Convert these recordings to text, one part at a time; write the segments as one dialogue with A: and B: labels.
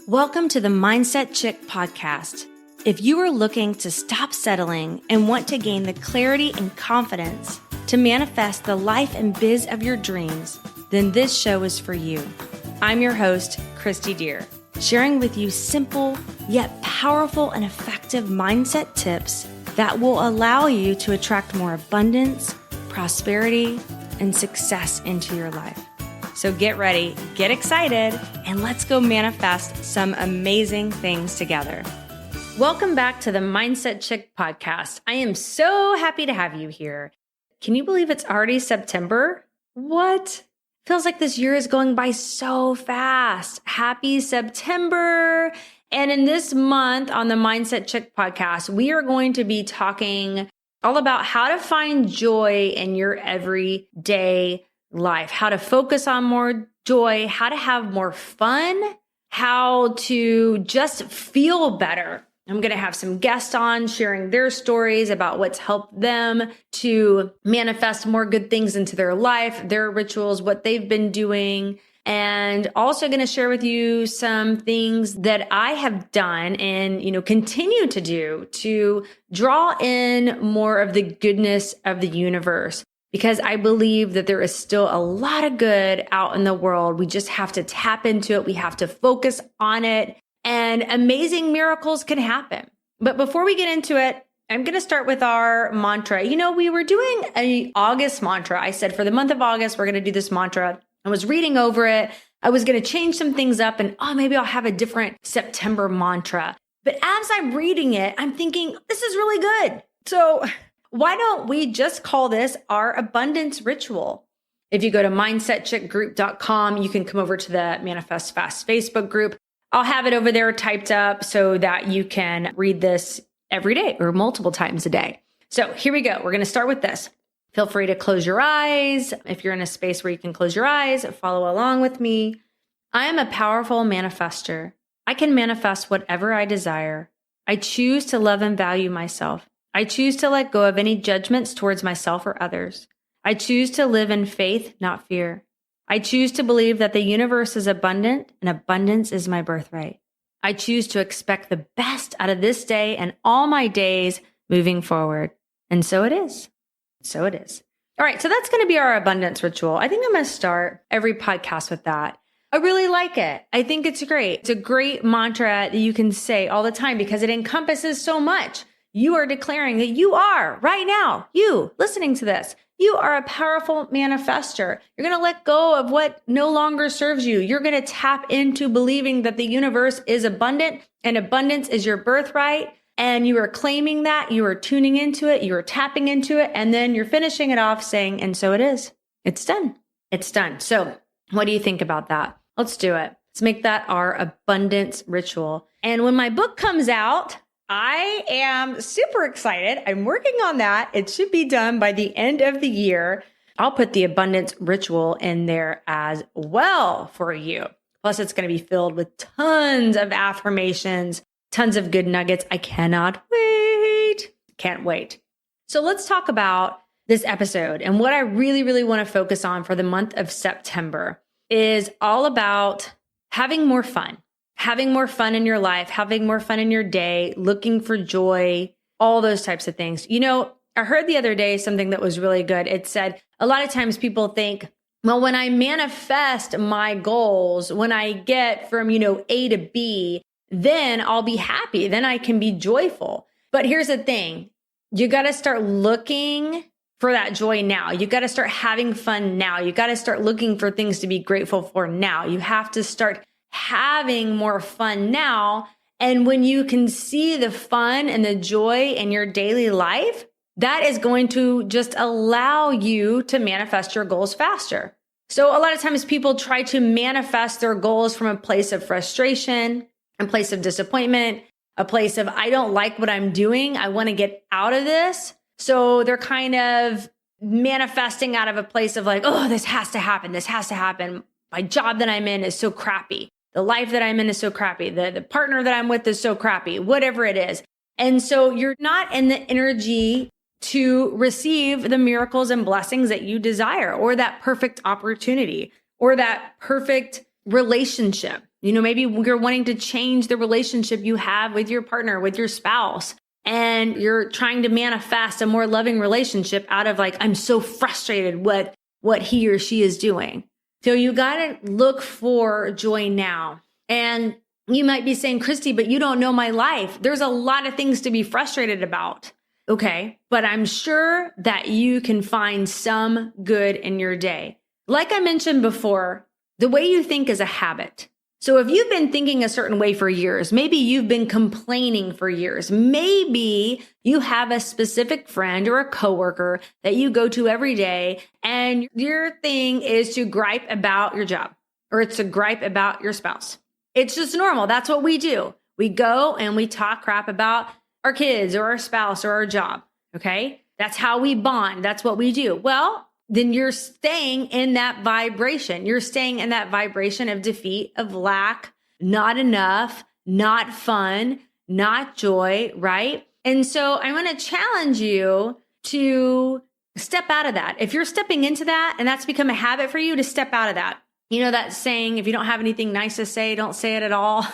A: Welcome to the Mindset Chick podcast. If you are looking to stop settling and want to gain the clarity and confidence to manifest the life and biz of your dreams, then this show is for you. I'm your host, Kristi Dear, sharing with you simple yet powerful and effective mindset tips that will allow you to attract more abundance, prosperity, and success into your life. So get ready, get excited, and let's go manifest some amazing things together. Welcome back to the Mindset Chick podcast. I am so happy to have you here. Can you believe it's already September? What? Feels like this year is going by so fast. Happy September. And in this month on the Mindset Chick podcast, we are going to be talking all about how to find joy in your everyday life, how to focus on more joy, how to have more fun, how to just feel better. I'm going to have some guests on sharing their stories about what's helped them to manifest more good things into their life, their rituals, what they've been doing, and also going to share with you some things that I have done and, continue to do to draw in more of the goodness of the universe. Because I believe that there is still a lot of good out in the world. We just have to tap into it. We have to focus on it, and amazing miracles can happen. But before we get into it, I'm going to start with our mantra. We were doing an August mantra. I said for the month of August, we're going to do this mantra. I was reading over it. I was going to change some things up and, maybe I'll have a different September mantra. But as I'm reading it, I'm thinking, this is really good. So why don't we just call this our abundance ritual? If you go to mindsetchickgroup.com, you can come over to the Manifest Fast Facebook group. I'll have it over there typed up so that you can read this every day or multiple times a day. So here we go. We're going to start with this. Feel free to close your eyes. If you're in a space where you can close your eyes, follow along with me. I am a powerful manifester. I can manifest whatever I desire. I choose to love and value myself. I choose to let go of any judgments towards myself or others. I choose to live in faith, not fear. I choose to believe that the universe is abundant and abundance is my birthright. I choose to expect the best out of this day and all my days moving forward. And so it is. So it is. All right, so that's going to be our abundance ritual. I think I'm going to start every podcast with that. I really like it. I think it's great. It's a great mantra that you can say all the time because it encompasses so much. You are declaring that you are right now, you listening to this, you are a powerful manifester. You're going to let go of what no longer serves you. You're going to tap into believing that the universe is abundant and abundance is your birthright. And you are claiming that, you are tuning into it, you are tapping into it, and then you're finishing it off saying, and so it is. It's done. It's done. So what do you think about that? Let's do it. Let's make that our abundance ritual. And when my book comes out, I am super excited. I'm working on that. It should be done by the end of the year. I'll put the abundance ritual in there as well for you. Plus, it's going to be filled with tons of affirmations, tons of good nuggets. I cannot wait. Can't wait. So let's talk about this episode. And what I really, really want to focus on for the month of September is all about having more fun. Having more fun in your life, having more fun in your day, looking for joy, all those types of things. I heard the other day something that was really good. It said, a lot of times people think, well, when I manifest my goals, when I get from, A to B, then I'll be happy. Then I can be joyful. But here's the thing. You got to start looking for that joy now. You got to start having fun now. You got to start looking for things to be grateful for now. You have to start having more fun now. And when you can see the fun and the joy in your daily life, that is going to just allow you to manifest your goals faster. So a lot of times people try to manifest their goals from a place of frustration, a place of disappointment, a place of, I don't like what I'm doing. I want to get out of this. So they're kind of manifesting out of a place of like, oh, this has to happen. This has to happen. My job that I'm in is so crappy. The life that I'm in is so crappy. The partner that I'm with is so crappy, whatever it is. And so you're not in the energy to receive the miracles and blessings that you desire, or that perfect opportunity, or that perfect relationship. Maybe you're wanting to change the relationship you have with your partner, with your spouse, and you're trying to manifest a more loving relationship out of I'm so frustrated with what he or she is doing. So you got to look for joy now. And you might be saying, Kristi, but you don't know my life. There's a lot of things to be frustrated about. Okay, but I'm sure that you can find some good in your day. Like I mentioned before, the way you think is a habit. So if you've been thinking a certain way for years, maybe you've been complaining for years, maybe you have a specific friend or a coworker that you go to every day and your thing is to gripe about your job or it's to gripe about your spouse. It's just normal. That's what we do. We go and we talk crap about our kids or our spouse or our job. Okay. That's how we bond. That's what we do. Well, then you're staying in that vibration. You're staying in that vibration of defeat, of lack, not enough, not fun, not joy, right? And so I want to challenge you to step out of that. If you're stepping into that and that's become a habit for you, to step out of that. You know that saying, if you don't have anything nice to say, don't say it at all.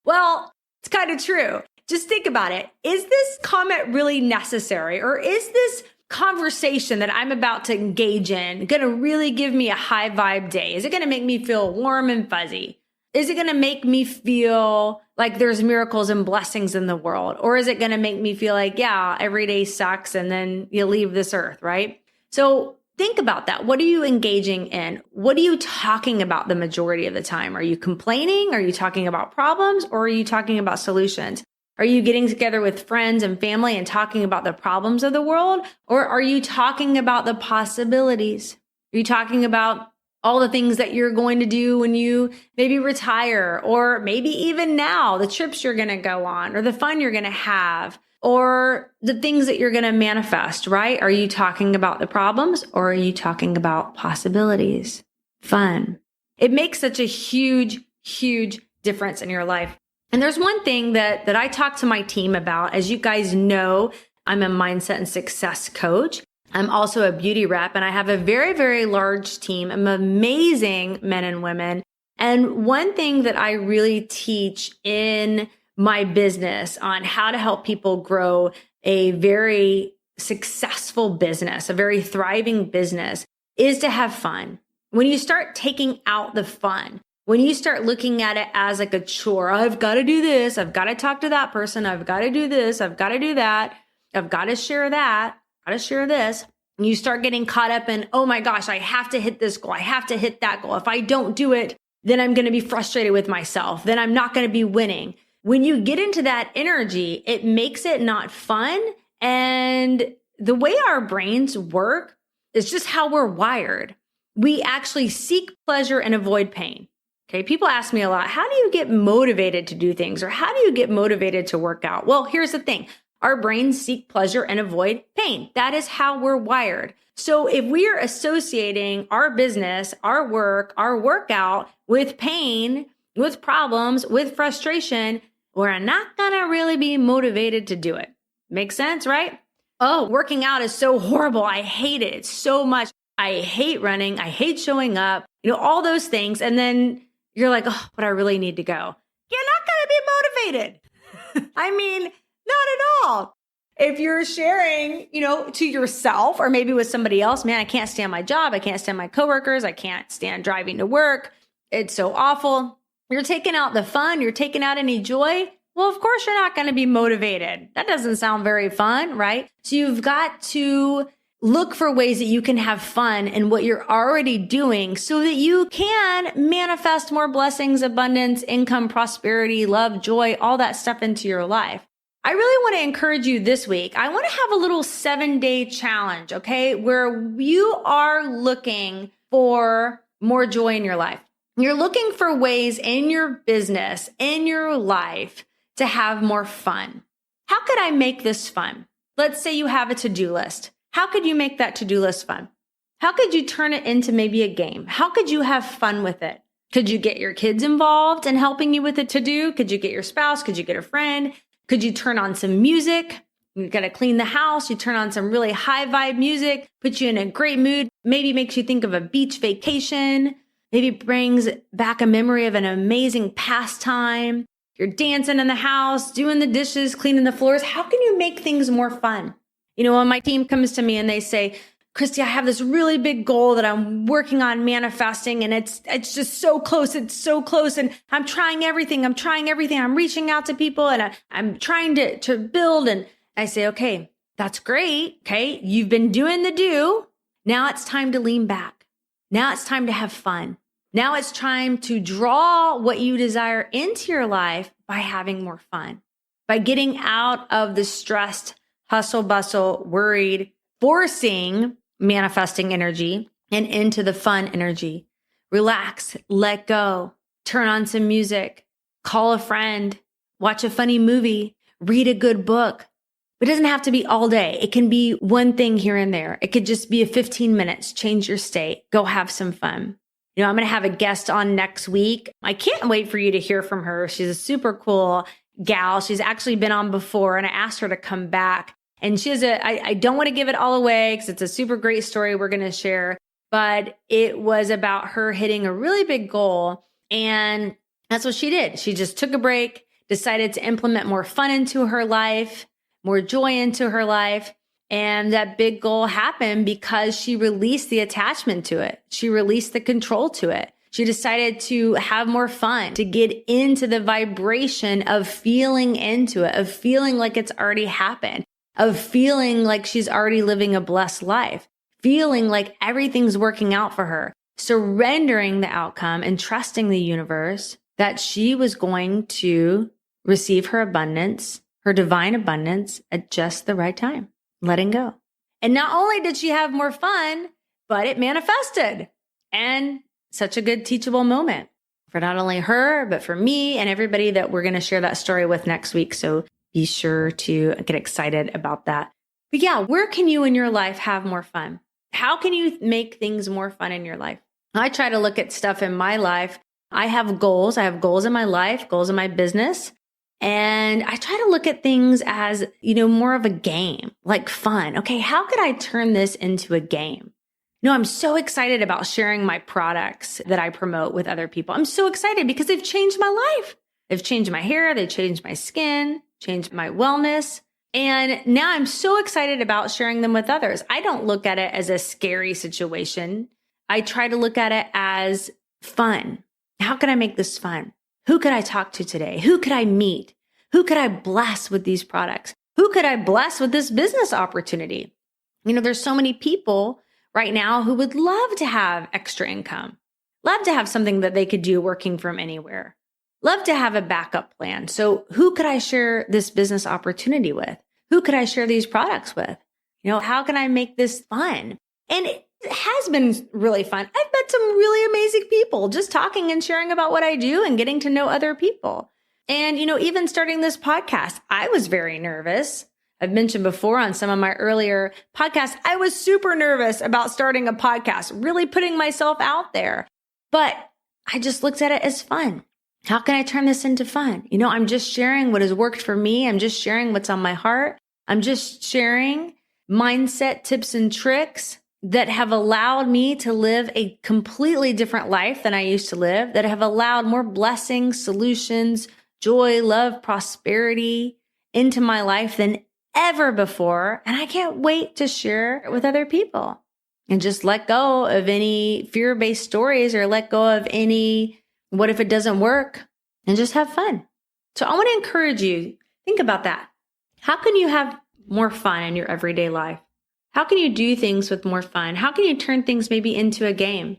A: Well, it's kind of true. Just think about it. Is this comment really necessary? Or is this conversation that I'm about to engage in going to really give me a high vibe day? Is it going to make me feel warm and fuzzy? Is it going to make me feel like there's miracles and blessings in the world? Or is it going to make me feel like, yeah, every day sucks and then you leave this earth, right? So think about that. What are you engaging in? What are you talking about the majority of the time? Are you complaining? Are you talking about problems? Or are you talking about solutions? Are you getting together with friends and family and talking about the problems of the world? Or are you talking about the possibilities? Are you talking about all the things that you're going to do when you maybe retire, or maybe even now, the trips you're going to go on, or the fun you're going to have, or the things that you're going to manifest, right? Are you talking about the problems, or are you talking about possibilities? Fun. It makes such a huge, huge difference in your life. And there's one thing that I talk to my team about. As you guys know, I'm a mindset and success coach. I'm also a beauty rep, and I have a very, very large team of amazing men and women. And one thing that I really teach in my business on how to help people grow a very successful business, a very thriving business, is to have fun. When you start taking out the fun, when you start looking at it as like a chore, I've got to do this, I've got to talk to that person, I've got to do this, I've got to do that, I've got to share that, I've got to share this. And you start getting caught up in, oh my gosh, I have to hit this goal, I have to hit that goal. If I don't do it, then I'm going to be frustrated with myself. Then I'm not going to be winning. When you get into that energy, it makes it not fun. And the way our brains work is just how we're wired. We actually seek pleasure and avoid pain. Okay, people ask me a lot, how do you get motivated to do things? Or how do you get motivated to work out? Well, here's the thing. Our brains seek pleasure and avoid pain. That is how we're wired. So if we are associating our business, our work, our workout with pain, with problems, with frustration, we're not going to really be motivated to do it. Makes sense, right? Oh, working out is so horrible. I hate it so much. I hate running. I hate showing up, all those things. And then you're like, oh, but I really need to go. You're not going to be motivated. I mean, not at all. If you're sharing, to yourself or maybe with somebody else, man, I can't stand my job. I can't stand my coworkers. I can't stand driving to work. It's so awful. You're taking out the fun. You're taking out any joy. Well, of course, you're not going to be motivated. That doesn't sound very fun, right? So you've got to look for ways that you can have fun in what you're already doing so that you can manifest more blessings, abundance, income, prosperity, love, joy, all that stuff into your life. I really want to encourage you this week. I want to have a little 7-day challenge, okay, where you are looking for more joy in your life. You're looking for ways in your business, in your life, to have more fun. How could I make this fun? Let's say you have a to-do list. How could you make that to-do list fun? How could you turn it into maybe a game? How could you have fun with it? Could you get your kids involved in helping you with the to-do? Could you get your spouse? Could you get a friend? Could you turn on some music? You got to clean the house. You turn on some really high vibe music, put you in a great mood, maybe makes you think of a beach vacation. Maybe brings back a memory of an amazing pastime. You're dancing in the house, doing the dishes, cleaning the floors. How can you make things more fun? When my team comes to me and they say, Kristi, I have this really big goal that I'm working on manifesting, and it's just so close. It's so close. And I'm trying everything. I'm reaching out to people, and I'm trying to build. And I say, okay, that's great. Okay. You've been doing the do. Now it's time to lean back. Now it's time to have fun. Now it's time to draw what you desire into your life by having more fun, by getting out of the stressed, hustle, bustle, worried, forcing manifesting energy and into the fun energy. Relax, let go, turn on some music, call a friend, watch a funny movie, read a good book. It doesn't have to be all day. It can be one thing here and there. It could just be a 15 minutes, change your state, go have some fun. I'm going to have a guest on next week. I can't wait for you to hear from her. She's a super cool gal. She's actually been on before, and I asked her to come back. And she has I don't want to give it all away because it's a super great story we're going to share, but it was about her hitting a really big goal. And that's what she did. She just took a break, decided to implement more fun into her life, more joy into her life. And that big goal happened because she released the attachment to it. She released the control to it. She decided to have more fun, to get into the vibration of feeling into it, of feeling like it's already happened, of feeling like she's already living a blessed life, feeling like everything's working out for her, surrendering the outcome and trusting the universe that she was going to receive her abundance, her divine abundance at just the right time. Letting go. And not only did she have more fun, but it manifested. And such a good teachable moment for not only her, but for me and everybody that we're going to share that story with next week. So be sure to get excited about that. But yeah, where can you in your life have more fun? How can you make things more fun in your life? I try to look at stuff in my life. I have goals. I have goals in my life, goals in my business. And I try to look at things as, more of a game, like fun. Okay, how could I turn this into a game? I'm so excited about sharing my products that I promote with other people. I'm so excited because they've changed my life. They've changed my hair. They changed my skin, changed my wellness. And now I'm so excited about sharing them with others. I don't look at it as a scary situation. I try to look at it as fun. How can I make this fun? Who could I talk to today? Who could I meet? Who could I bless with these products? Who could I bless with this business opportunity? There's so many people right now who would love to have extra income, love to have something that they could do working from anywhere, love to have a backup plan. So who could I share this business opportunity with? Who could I share these products with? How can I make this fun? And it has been really fun. I've met some really amazing people just talking and sharing about what I do and getting to know other people. And, even starting this podcast, I was very nervous. I've mentioned before on some of my earlier podcasts, I was super nervous about starting a podcast, really putting myself out there. But I just looked at it as fun. How can I turn this into fun? I'm just sharing what has worked for me. I'm just sharing what's on my heart. I'm just sharing mindset tips and tricks that have allowed me to live a completely different life than I used to live, that have allowed more blessings, solutions, joy, love, prosperity into my life than ever before. And I can't wait to share it with other people and just let go of any fear-based stories or let go of any, what if it doesn't work, and just have fun. So I want to encourage you, think about that. How can you have more fun in your everyday life? How can you do things with more fun? How can you turn things maybe into a game?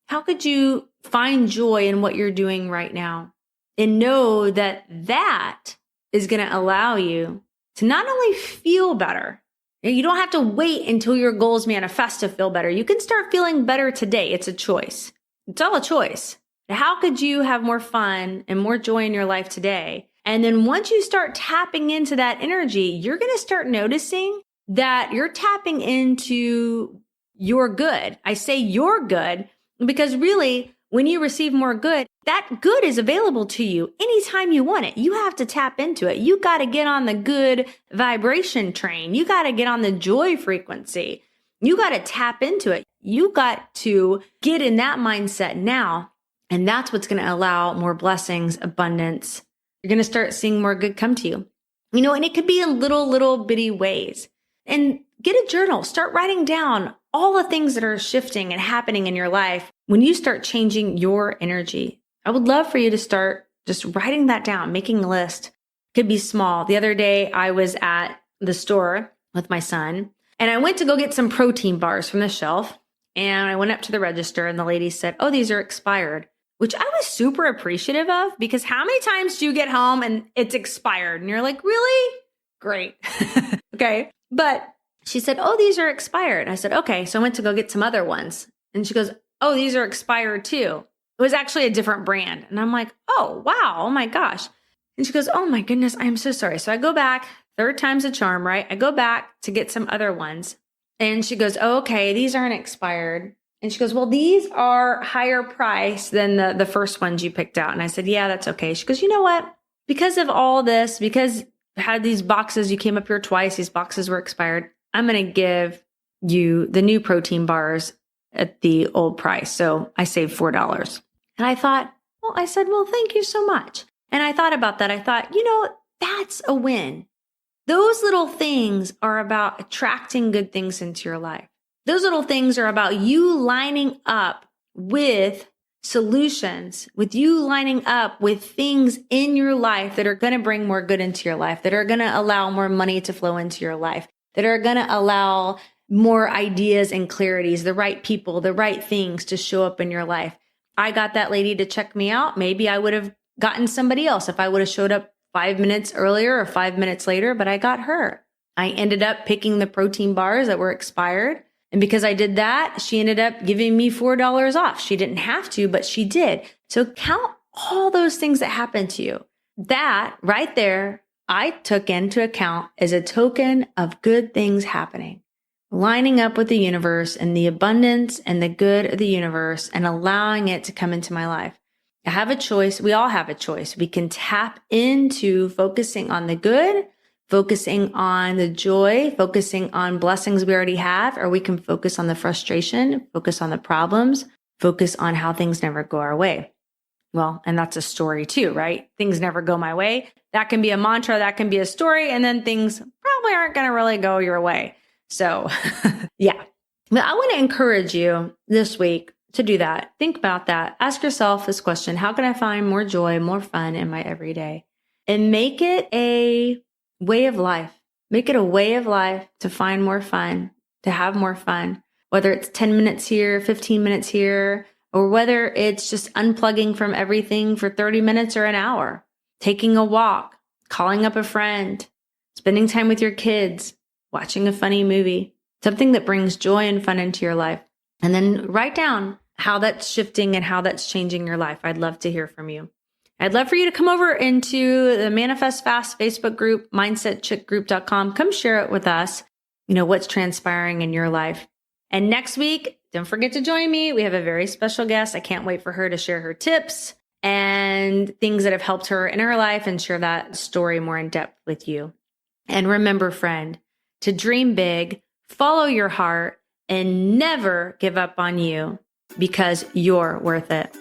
A: How could you find joy in what you're doing right now and know that that is going to allow you to not only feel better. You don't have to wait until your goals manifest to feel better. You can start feeling better today. It's a choice. It's all a choice. How could you have more fun and more joy in your life today? And then once you start tapping into that energy, you're going to start noticing that you're tapping into your good. I say your good because really, when you receive more good, that good is available to you anytime you want it. You have to tap into it. You got to get on the good vibration train. You got to get on the joy frequency. You got to tap into it. You got to get in that mindset now. And that's what's going to allow more blessings, abundance. You're going to start seeing more good come to you. And it could be in little bitty ways. And get a journal. Start writing down all the things that are shifting and happening in your life when you start changing your energy. I would love for you to start just writing that down, making a list. It could be small. The other day, I was at the store with my son, and I went to go get some protein bars from the shelf. And I went up to the register, and the lady said, "Oh, these are expired," which I was super appreciative of, because how many times do you get home and it's expired? And you're like, really? Great. Okay. But she said, "Oh, these are expired." And I said, "Okay." So I went to go get some other ones. And she goes, "Oh, these are expired too." It was actually a different brand. And I'm like, "Oh, wow. Oh my gosh." And she goes, "Oh my goodness, I'm so sorry." So I go back, third time's a charm, right? I go back to get some other ones. And she goes, "Oh, okay, these aren't expired." And she goes, "Well, these are higher price than the first ones you picked out." And I said, "Yeah, that's okay." She goes, "You know what? Because of all this, because I had these boxes, you came up here twice, these boxes were expired, I'm going to give you the new protein bars at the old price." So I saved $4. And I thought, I said, "Well, thank you so much." And I thought about that. I thought, that's a win. Those little things are about attracting good things into your life. Those little things are about you lining up with solutions, with you lining up with things in your life that are going to bring more good into your life, that are going to allow more money to flow into your life, that are going to allow more ideas and clarities, the right people, the right things to show up in your life. I got that lady to check me out. Maybe I would have gotten somebody else if I would have showed up 5 minutes earlier or 5 minutes later, but I got her. I ended up picking the protein bars that were expired. And because I did that, she ended up giving me $4 off. She didn't have to, but she did. So count all those things that happened to you. That right there, I took into account as a token of good things happening, lining up with the universe and the abundance and the good of the universe and allowing it to come into my life. I have a choice. We all have a choice. We can tap into focusing on the good, focusing on the joy, focusing on blessings we already have, or we can focus on the frustration, focus on the problems, focus on how things never go our way. Well, and that's a story too, right? Things never go my way. That can be a mantra, that can be a story, and then things probably aren't going to really go your way. So yeah, but I want to encourage you this week to do that. Think about that. Ask yourself this question: how can I find more joy, more fun in my everyday? And make it a way of life. Make it a way of life to find more fun, to have more fun, whether it's 10 minutes here, 15 minutes here, or whether it's just unplugging from everything for 30 minutes or an hour, taking a walk, calling up a friend, spending time with your kids, watching a funny movie, something that brings joy and fun into your life. And then write down how that's shifting and how that's changing your life. I'd love to hear from you. I'd love for you to come over into the Manifest Fast Facebook group, mindsetchickgroup.com. Come share it with us, what's transpiring in your life. And next week, don't forget to join me. We have a very special guest. I can't wait for her to share her tips and things that have helped her in her life and share that story more in depth with you. And remember, friend, to dream big, follow your heart, and never give up on you, because you're worth it.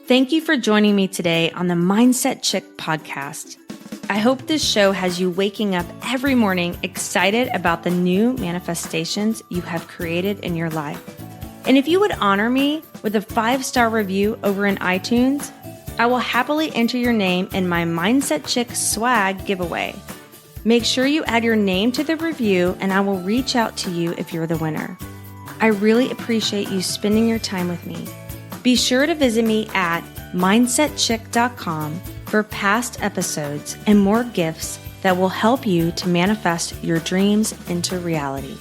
A: Thank you for joining me today on the Mindset Chick podcast. I hope this show has you waking up every morning excited about the new manifestations you have created in your life. And if you would honor me with a 5-star review over in iTunes, I will happily enter your name in my Mindset Chick swag giveaway. Make sure you add your name to the review and I will reach out to you if you're the winner. I really appreciate you spending your time with me. Be sure to visit me at mindsetchick.com for past episodes and more gifts that will help you to manifest your dreams into reality.